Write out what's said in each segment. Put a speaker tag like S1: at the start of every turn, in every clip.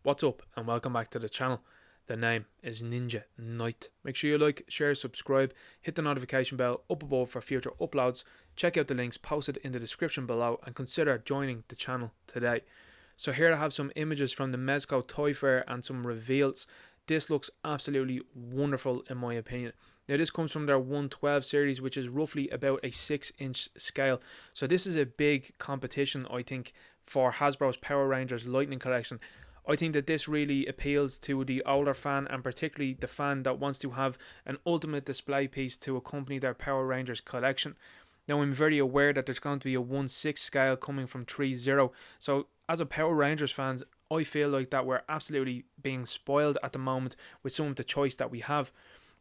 S1: What's up and welcome back to the channel. The name is Ninja Knight. Make sure you like, share, subscribe, hit the notification bell up above for future uploads. Check out the links posted in the description below and consider joining the channel today. So here I have some images from the Mezco Toy Fair and some reveals. This looks absolutely wonderful in my opinion. Now this comes from their 112 series, which is roughly about a 6-inch scale. So this is a big competition, I think, for Hasbro's Power Rangers Lightning Collection. I think that this really appeals to the older fan, and particularly the fan that wants to have an ultimate display piece to accompany their Power Rangers collection. Now I'm very aware that there's going to be a 1/6 scale coming from 3-0. So as a Power Rangers fans, I feel like that we're absolutely being spoiled at the moment with some of the choice that we have.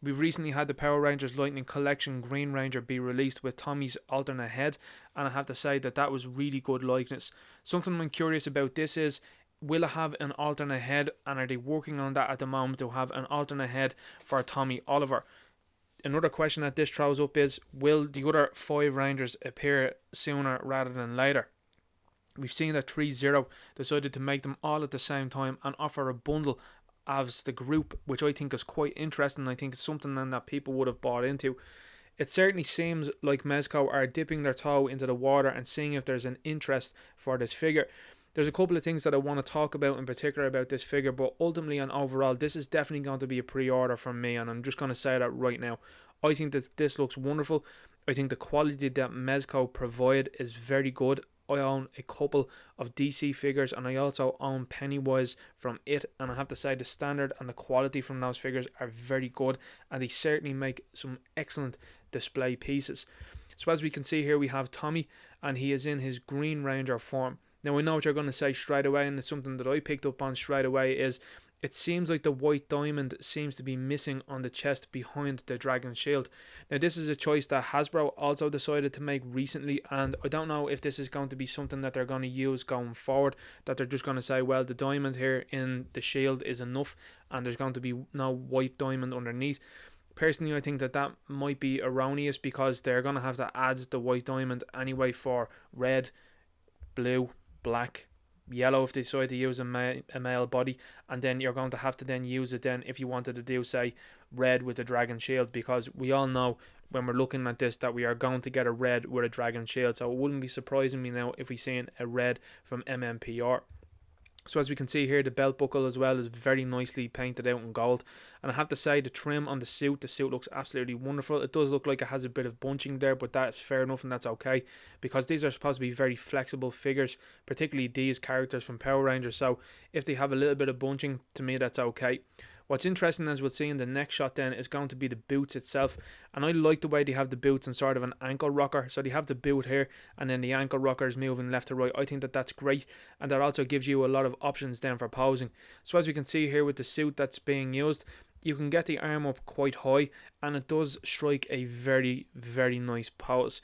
S1: We've recently had the Power Rangers Lightning Collection Green Ranger be released with Tommy's alternate head, and I have to say that that was really good likeness. Something I'm curious about this is, will it have an alternate head, and are they working on that at the moment to have an alternate head for Tommy Oliver? Another question that this throws up is, will the other 5 Rangers appear sooner rather than later? We've seen that 3-0 decided to make them all at the same time and offer a bundle as the group, which I think is quite interesting. I think it's something then that people would have bought into. It certainly seems like Mezco are dipping their toe into the water and seeing if there's an interest for this figure. There's a couple of things that I want to talk about in particular about this figure, but ultimately and overall, this is definitely going to be a pre-order from me, and I'm just going to say that right now. I think that this looks wonderful. I think the quality that Mezco provide is very good. I own a couple of DC figures, and I also own Pennywise from It, and I have to say the standard and the quality from those figures are very good, and they certainly make some excellent display pieces. So as we can see here, we have Tommy, and he is in his Green Ranger form. Now I know what you're going to say straight away, and it's something that I picked up on straight away, is it seems like the white diamond seems to be missing on the chest behind the dragon shield. Now this is a choice that Hasbro also decided to make recently, and I don't know if this is going to be something that they're going to use going forward, that they're just going to say, well, the diamond here in the shield is enough and there's going to be no white diamond underneath. Personally, I think that that might be erroneous, because they're going to have to add the white diamond anyway for red, blue, black, yellow if they decide to use a male body, and then you're going to have to then use it then if you wanted to do, say, red with a dragon shield, because we all know when we're looking at this that we are going to get a red with a dragon shield. So it wouldn't be surprising me now if we see a red from Mmpr. So as we can see here, the belt buckle as well is very nicely painted out in gold, and I have to say the trim on the suit looks absolutely wonderful. It does look like it has a bit of bunching there, but that's fair enough and that's okay, because these are supposed to be very flexible figures, particularly these characters from Power Rangers. So if they have a little bit of bunching, to me that's okay. What's interesting, as we'll see in the next shot then, is going to be the boots itself, and I like the way they have the boots in sort of an ankle rocker. So they have the boot here, and then the ankle rocker is moving left to right. I think that that's great, and that also gives you a lot of options then for posing. So as we can see here with the suit that's being used, you can get the arm up quite high, and it does strike a very, very nice pose.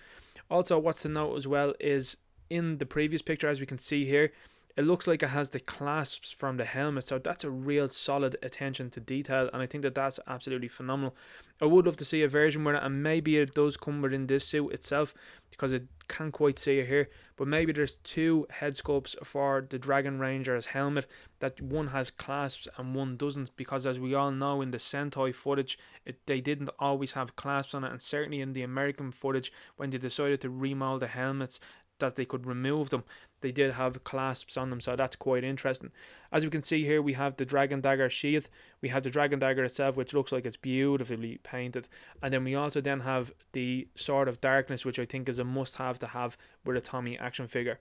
S1: Also, what's to note as well is in the previous picture, as we can see here, it looks like it has the clasps from the helmet, so that's a real solid attention to detail, and I think that that's absolutely phenomenal. I would love to see a version where, and maybe it does come within this suit itself, because I can't quite see it here, but maybe there's 2 head sculpts for the Dragon Ranger's helmet, that one has clasps and one doesn't, because as we all know in the Sentai footage, they didn't always have clasps on it, and certainly in the American footage, when they decided to remold the helmets, that they could remove them, they did have clasps on them, so that's quite interesting. As we can see here, we have the Dragon Dagger sheath, we have the Dragon Dagger itself, which looks like it's beautifully painted, and then we also then have the Sword of Darkness, which I think is a must-have to have with a Tommy action figure.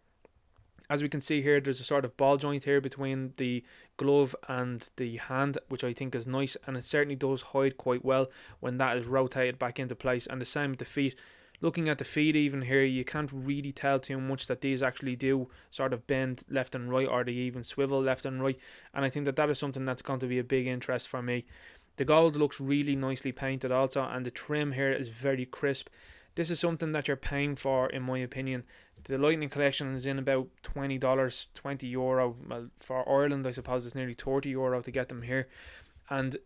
S1: As we can see here, there's a sort of ball joint here between the glove and the hand, which I think is nice, and it certainly does hide quite well when that is rotated back into place, and the same with the feet. Looking at the feet even here, you can't really tell too much that these actually do sort of bend left and right, or they even swivel left and right, and I think that that is something that's going to be a big interest for me. The gold looks really nicely painted also, and the trim here is very crisp. This is something that you're paying for, in my opinion. The Lightning Collection is in about $20, €20. Well, for Ireland, I suppose it's nearly €30 to get them here, and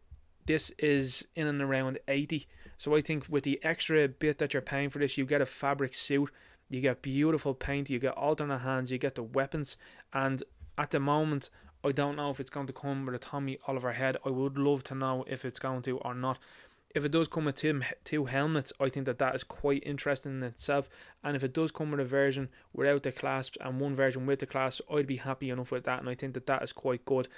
S1: this is in and around 80. So I think with the extra bit that you're paying for this, you get a fabric suit, you get beautiful paint, you get alternate hands, you get the weapons, and at the moment I don't know if it's going to come with a Tommy Oliver head. I would love to know if it's going to or not. If it does come with two helmets, I think that is quite interesting in itself. And if it does come with a version without the clasps and one version with the clasps, I'd be happy enough with that. And I think that is quite good.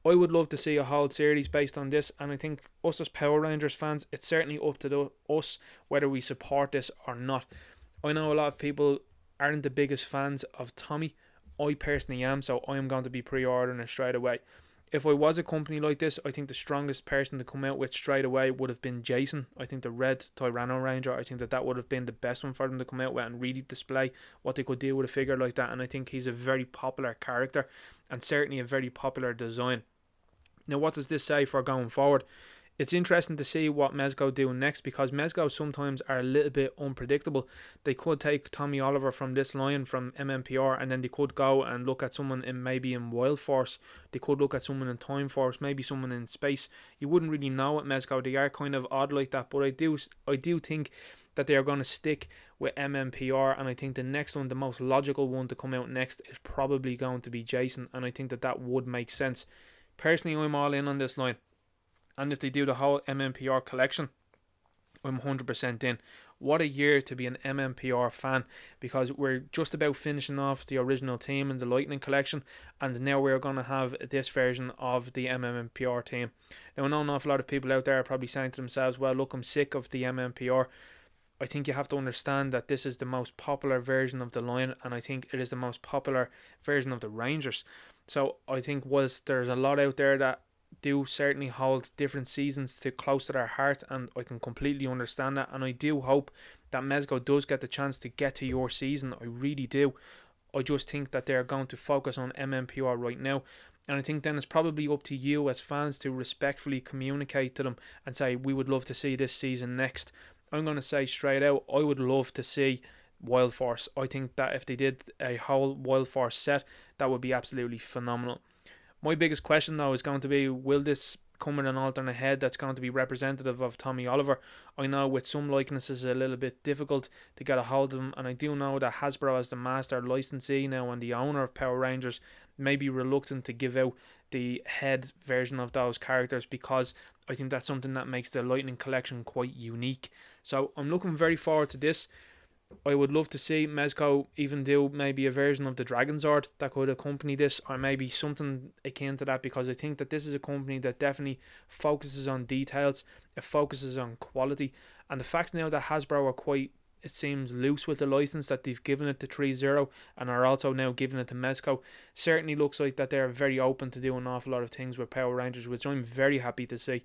S1: I would love to see a whole series based on this. And I think us as Power Rangers fans, it's certainly up to us whether we support this or not. I know a lot of people aren't the biggest fans of Tommy. I personally am, so I am going to be pre-ordering it straight away. If I was a company like this, I think the strongest person to come out with straight away would have been Jason. I think the red Tyranno Ranger, I think that would have been the best one for them to come out with and really display what they could do with a figure like that. And I think he's a very popular character and certainly a very popular design. Now, what does this say for going forward? It's interesting to see what Mezco do next, because Mezco sometimes are a little bit unpredictable. They could take Tommy Oliver from this line from Mmpr, and then they could go and look at someone maybe in Wild Force. They could look at someone in Time Force, maybe someone in space. You wouldn't really know at Mezco. They are kind of odd like that, but I do think that they are going to stick with Mmpr, and I think the next one, the most logical one to come out next, is probably going to be Jason, and I think that would make sense. Personally, I'm all in on this line. And if they do the whole Mmpr collection, I'm 100% in. What a year to be an Mmpr fan, because we're just about finishing off the original team in the Lightning collection, and now we're going to have this version of the Mmpr team. Now, I know an awful lot of people out there are probably saying to themselves, well, look, I'm sick of the Mmpr. I think you have to understand that this is the most popular version of the line, and I think it is the most popular version of the Rangers. So I think whilst there's a lot out there that do certainly hold different seasons close to their heart, and I can completely understand that, and I do hope that Mezco does get the chance to get to your season. I really do. I just think that they're going to focus on Mmpr right now, and I think then it's probably up to you as fans to respectfully communicate to them and say, we would love to see this season next. I'm going to say straight out, I would love to see Wild Force. I think that if they did a whole Wild Force set, that would be absolutely phenomenal. My biggest question though is going to be, will this come with an alternate head that's going to be representative of Tommy Oliver? I know with some likenesses it's a little bit difficult to get a hold of them, and I do know that Hasbro, as the master licensee now and the owner of Power Rangers, may be reluctant to give out the head version of those characters, because I think that's something that makes the Lightning collection quite unique. So I'm looking very forward to this. I would love to see Mezco even do maybe a version of the Dragon Zord that could accompany this, or maybe something akin to that, because I think that this is a company that definitely focuses on details, it focuses on quality, and the fact now that Hasbro are quite, it seems, loose with the license that they've given it to 3-0 and are also now giving it to Mezco, certainly looks like that they're very open to doing an awful lot of things with Power Rangers, which I'm very happy to see.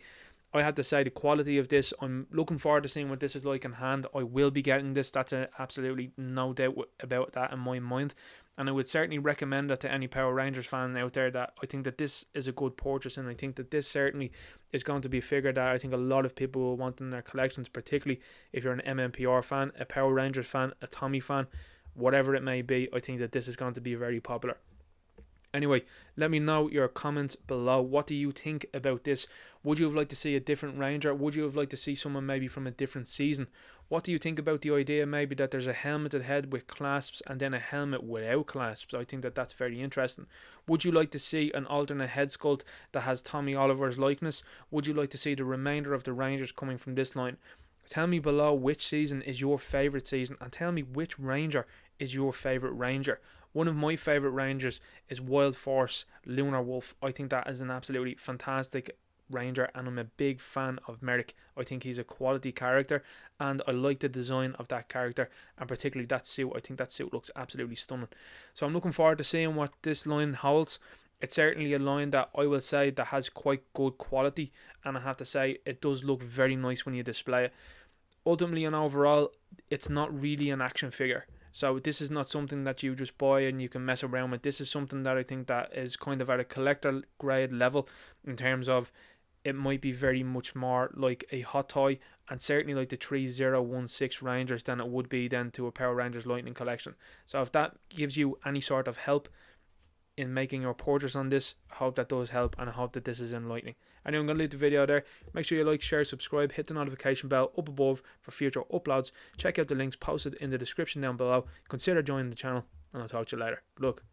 S1: I had to say the quality of this, I'm looking forward to seeing what this is like in hand. I will be getting this, that's absolutely no doubt about that in my mind, and I would certainly recommend that to any Power Rangers fan out there, that I think that this is a good purchase, and I think that this certainly is going to be a figure that I think a lot of people will want in their collections, particularly if you're an Mmpr fan, a Power Rangers fan, a Tommy fan, whatever it may be. I think that this is going to be very popular. Anyway, let me know your comments below. What do you think about this? Would you have liked to see a different Ranger? Would you have liked to see someone maybe from a different season? What do you think about the idea maybe that there's a helmeted head with clasps and then a helmet without clasps? I think that that's very interesting. Would you like to see an alternate head sculpt that has Tommy Oliver's likeness? Would you like to see the remainder of the Rangers coming from this line? Tell me below which season is your favourite season, and tell me which Ranger is your favourite Ranger. One of my favourite Rangers is Wild Force Lunar Wolf. I think that is an absolutely fantastic Ranger, and I'm a big fan of Merrick. I think he's a quality character, and I like the design of that character, and particularly that suit. I think that suit looks absolutely stunning. So I'm looking forward to seeing what this line holds. It's certainly a line that I will say that has quite good quality, and I have to say it does look very nice when you display it. Ultimately and overall, it's not really an action figure. So this is not something that you just buy and you can mess around with. This is something that I think that is kind of at a collector grade level, in terms of it might be very much more like a hot toy, and certainly like the 3016 Rangers, than it would be then to a Power Rangers Lightning collection. So if that gives you any sort of help in making your purchase on this, I hope that does help, and I hope that this is enlightening. Anyway, I'm going to leave the video there. Make sure you like, share, subscribe, hit the notification bell up above for future uploads. Check out the links posted in the description down below. Consider joining the channel, and I'll talk to you later. Good luck.